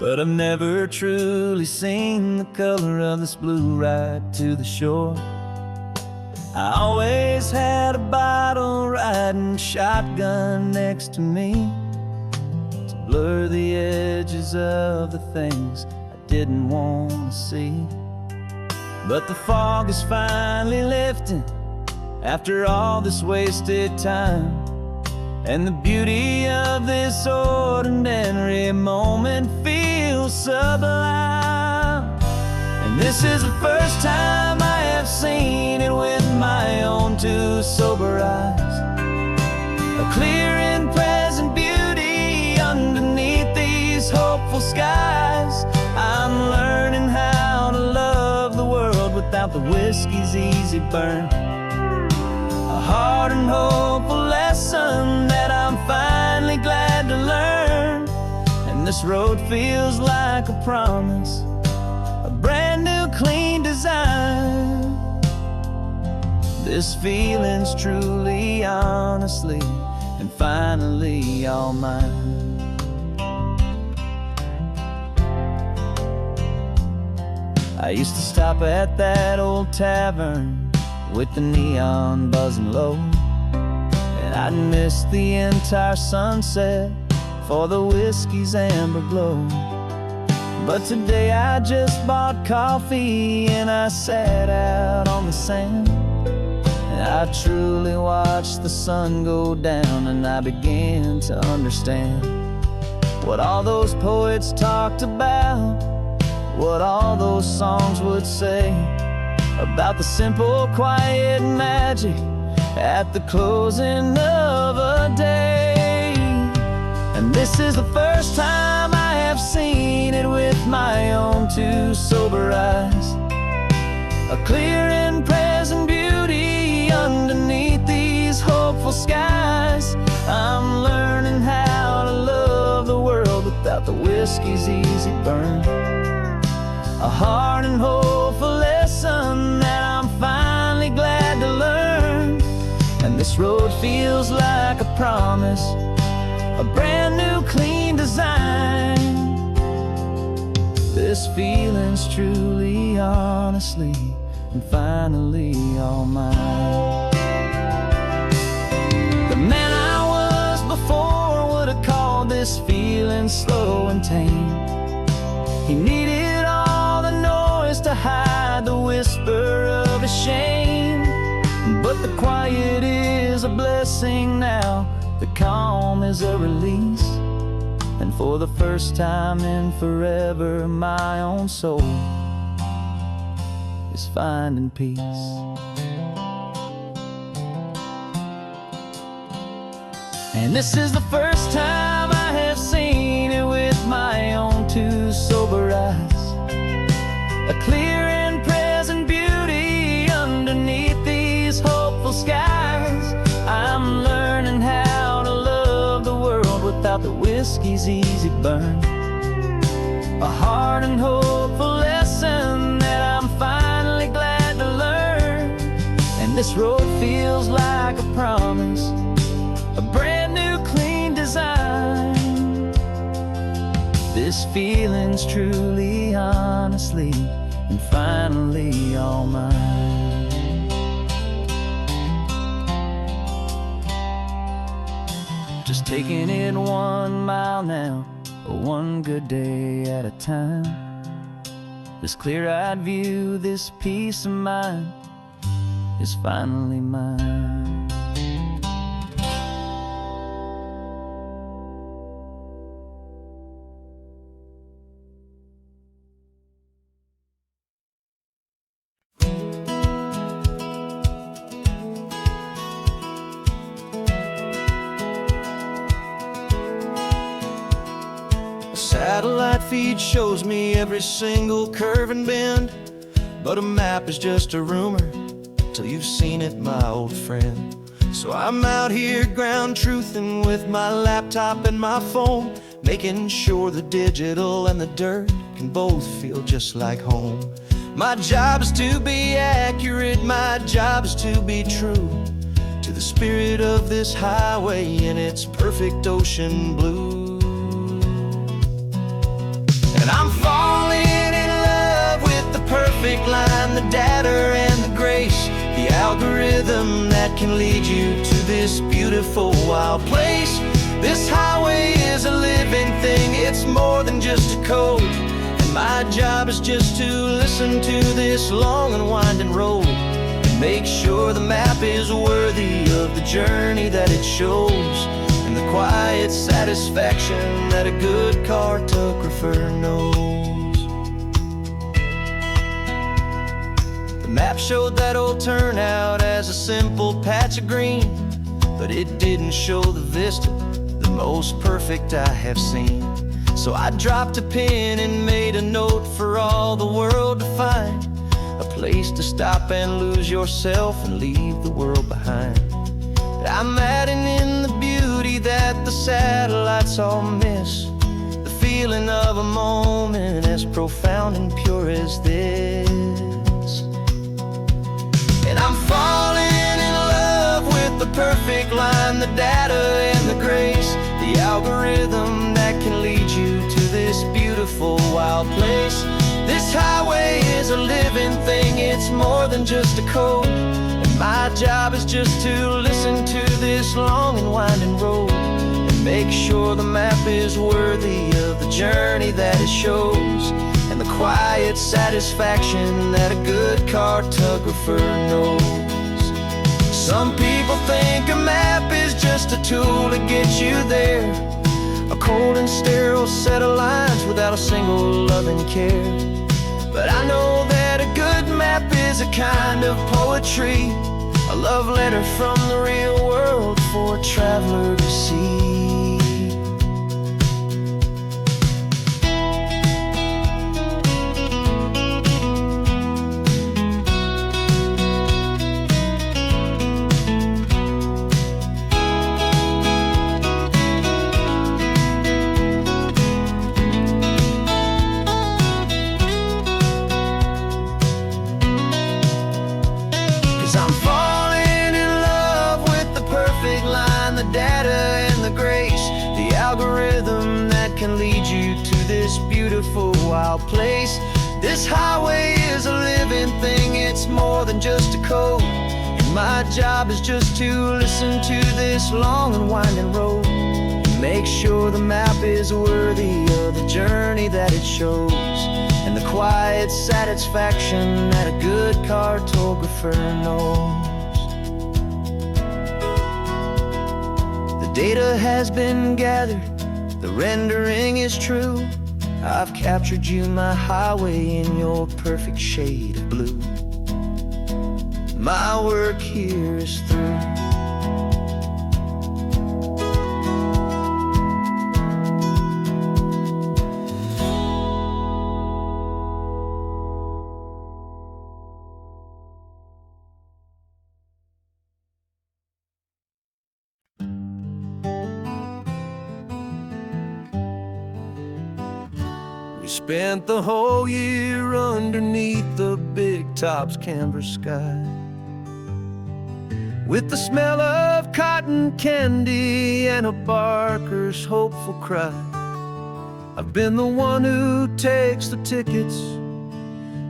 but I've never truly seen the color of this blue right to the shore. I always had a bottle riding shotgun next to me to blur the edges of the things I didn't want to see. But the fog is finally lifting after all this wasted time, and the beauty of this ordinary moment feels sublime. And this is the first time I have seen it with my own two sober eyes, a clear and present beauty underneath these hopeful skies. I'm learning how to love the world without the whiskey's easy burn, a hard and hopeful lesson that I'm finally glad to learn. And this road feels like a promise, a brand new clean design. This feeling's truly, honestly, and finally all mine. I used to stop at that old tavern with the neon buzzing low, and I'd miss the entire sunset for the whiskey's amber glow. But today I just bought coffee and I sat out on the sand, and I truly watched the sun go down, and I began to understand what all those poets talked about, what all those songs would say about the simple, quiet magic at the closing of a day. And this is the first time I have seen it with my own two sober eyes, a clear and present beauty underneath these hopeful skies. I'm learning how to love the world without the whiskey's easy burn, a hard and hopeful lesson that I'm finally glad to learn. And this road feels like a promise, a brand new clean design. This feeling's truly, honestly, and finally all mine. The man I was before would have called this feeling slow and tame. He needed all the noise to hide the whisper of his shame. But the quiet is a blessing now, the calm is a release, and for the first time in forever my own soul is finding peace. And this is the first time I have seen it with my own two sober eyes, a clear and present beauty underneath these hopeful skies. I'm learning how to love the world without the whiskey's easy burn, a hard and hopeful lesson that I'm finally glad to learn. And this road feels like a promise, a brand new clean design. This feeling's truly, honestly, and finally all mine. Just taking it 1 mile now, one good day at a time. This clear-eyed view, this peace of mind is finally mine. Satellite feed shows me every single curve and bend, but a map is just a rumor till you've seen it, my old friend. So I'm out here ground truthing with my laptop and my phone, making sure the digital and the dirt can both feel just like home. My job is to be accurate, my job is to be true to the spirit of this highway in its perfect ocean blue. And I'm falling in love with the perfect line, the data and the grace, the algorithm that can lead you to this beautiful wild place. This highway is a living thing, it's more than just a code. And my job is just to listen to this long and winding road and make sure the map is worthy of the journey that it shows, and the quiet satisfaction that a good cartographer knows. The map showed that old turnout as a simple patch of green, but it didn't show the vista, the most perfect I have seen. So I dropped a pin and made a note for all the world to find, a place to stop and lose yourself and leave the world behind. I'm adding in the beauty that the satellites all miss, the feeling of a moment as profound and pure as this. And I'm falling in love with the perfect line, the data and the grace, the algorithm that can lead you to this beautiful wild place. This highway is a living thing, it's more than just a code. My job is just to listen to this long and winding road and Make sure the map is worthy of the journey that it shows, and the quiet satisfaction that a good cartographer knows. Some people think a map is just a tool to get you there, a cold and sterile set of lines without a single loving care. But I know that a good map is a kind of poetry, a love letter from the real world for a traveler to see. 'Cause I'm falling in love with the perfect line, the data and the grace, the algorithm that can lead you to this beautiful wild place. This highway is a living thing, it's more than just a code, and my job is just to listen to this long and winding road, and make sure the map is worthy of the journey that it shows, and the quiet satisfaction that a good cartographer knows. The data has been gathered, the rendering is true. I've captured you, my highway, in your perfect shade of blue. My work here is through. We spent the whole year underneath the big top's canvas sky, with the smell of cotton candy and a barker's hopeful cry. I've been the one who takes the tickets,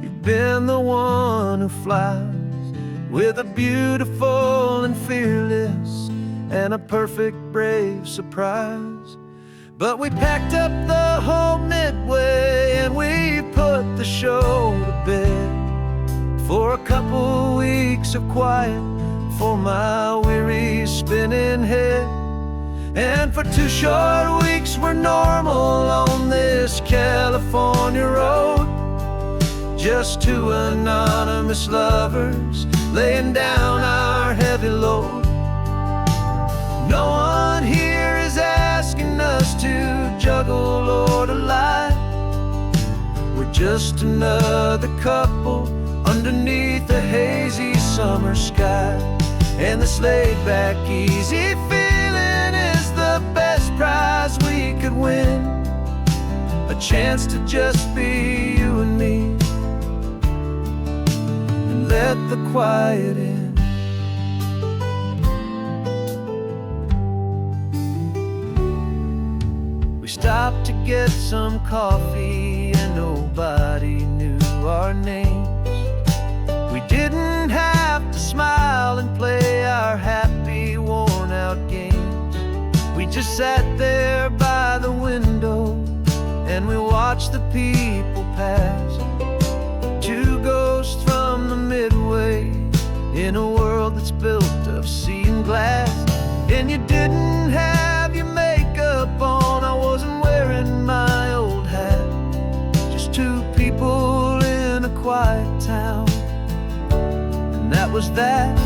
you've been the one who flies, with a beautiful and fearless and a perfect brave surprise. But we packed up the whole Midway and we put the show to bed, for a couple weeks of quiet for my weary spinning head. And for 2 short weeks we're normal on this California road, just 2 anonymous lovers laying down our heavy load. No one here is asking us to juggle or to lie. We're just another couple underneath a hazy summer sky, and this laid-back, easy feeling is the best prize we could win, a chance to just be you and me, and let the quiet in. We stopped to get some coffee and nobody knew our names. We didn't have to smile and play our happy, worn-out games. We just sat there by the window and we watched the people pass, 2 ghosts from the Midway in a world that's built of sea and glass. And you didn't have your makeup on, I wasn't wearing my old hat, just 2 people in a quiet town, and that was that.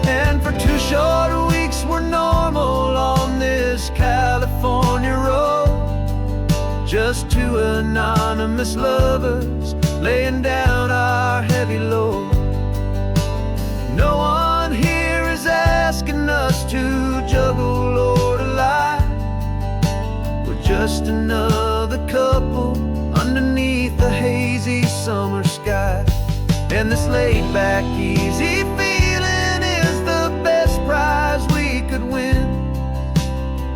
And for 2 short weeks we're normal on this California road, just 2 anonymous lovers laying down our heavy load. No one here is asking us to juggle or to lie. We're just another couple underneath the hazy summer sky, and this laid-back, easy feeling is the best prize we could win,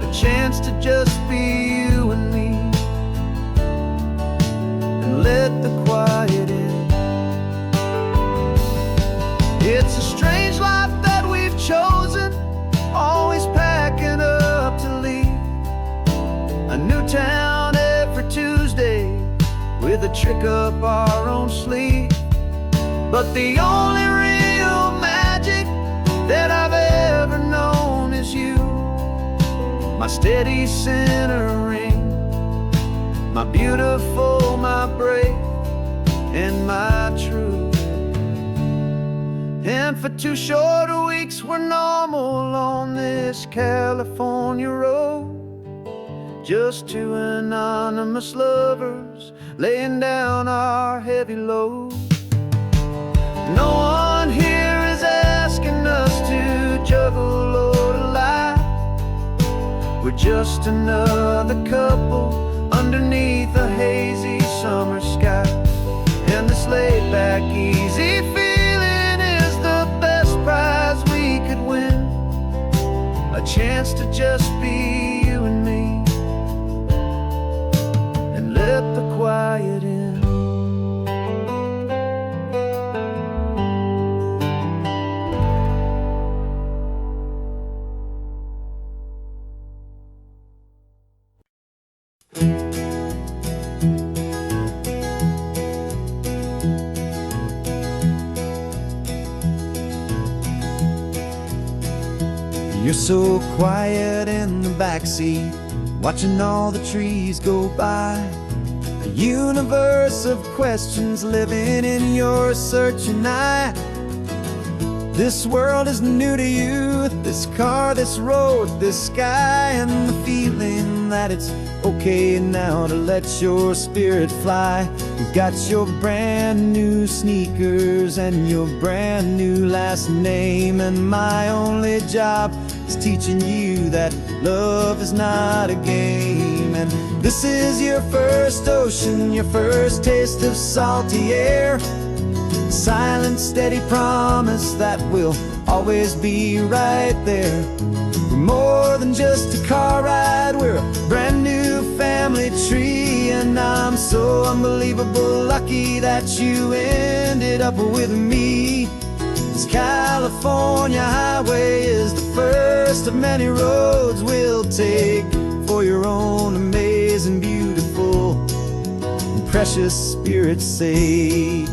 a chance to just be you and me, and let the quiet in. It's a strange life that we've chosen, always packing up to leave, A new town every Tuesday with a trick up our own sleeve. But the only real magic that I've ever known is you. My steady centering, my beautiful, my brave, and my true. And for 2 short weeks we're normal on this California road. Just 2 anonymous lovers laying down our heavy load. No one here is asking us to juggle or to lie. We're just another couple underneath a hazy summer sky. And this laid back, easy feeling is the best prize we could win. A chance to just be you and me, and let the quiet in. You're so quiet in the backseat, watching all the trees go by. A universe of questions living in your searching eye. This world is new to you, this car, this road, this sky, and the feeling that it's okay now to let your spirit fly. You've got your brand new sneakers and your brand new last name, and my only job is teaching you that love is not a game. And this is your first ocean, your first taste of salty air. Silent, steady promise that we'll always be right there. We're more than just a car ride, we're a brand new family tree. And I'm so unbelievable lucky that you ended up with me. This California highway is the first of many roads we'll take for your own amazing, beautiful, and precious spirit's sake.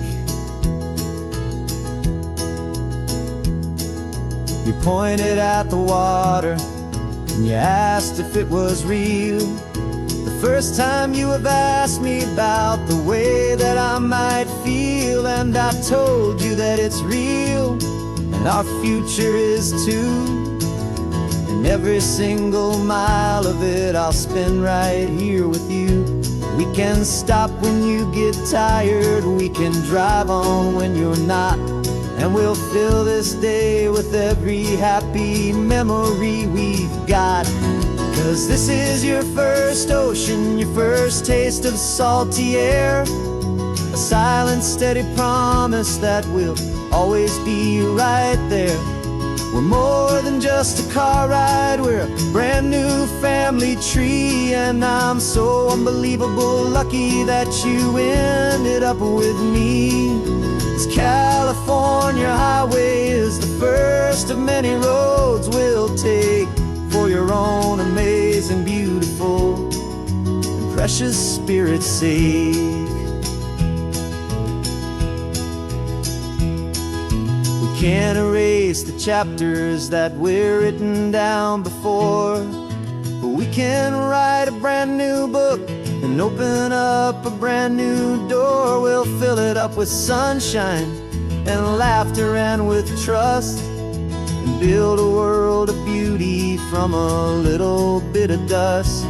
You pointed at the water and you asked if it was real. The first time you have asked me about the way that I might feel, and I told you that it's real and our future is too. And every single mile of it I'll spend right here with you. We can stop when you get tired, we can drive on when you're not, and we'll fill this day with every happy memory we've got. 'Cause this is your first ocean, your first taste of salty air. A silent, steady promise that we'll always be right there. We're more than just a car ride, we're a brand new family tree. And I'm so unbelievable lucky that you ended up with me. This California highway is the first of many roads we'll take for your own amazing, beautiful, and precious spirit's sake. We can't erase the chapters that we're written down before, but we can write a brand new book and open up a brand new door. We'll fill it up with sunshine and laughter and with trust, and build a world of beauty from a little bit of dust.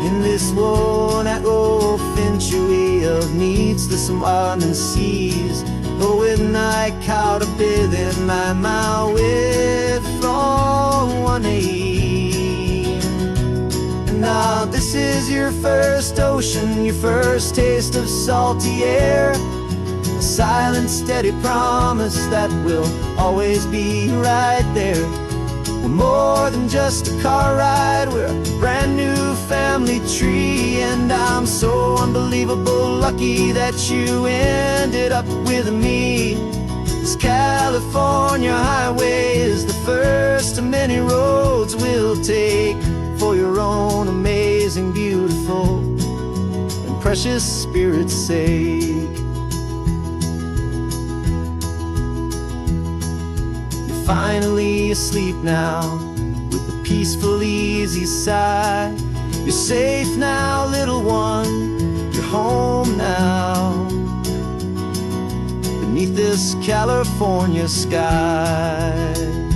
In this world-out century of needs to some winding seas, but with night caught a bit in my way from one aim. And now this is your first ocean, your first taste of salty air. A silent, steady promise that we'll always be right there. We're more than just a car ride, we're a brand new family tree. And I'm so unbelievable lucky that you ended up with me. This California highway is the first of many roads we'll take for your own amazing, beautiful, and precious spirit's sake. You're finally asleep now, with a peaceful, easy sigh. You're safe now, little one, you're home now, beneath this California sky.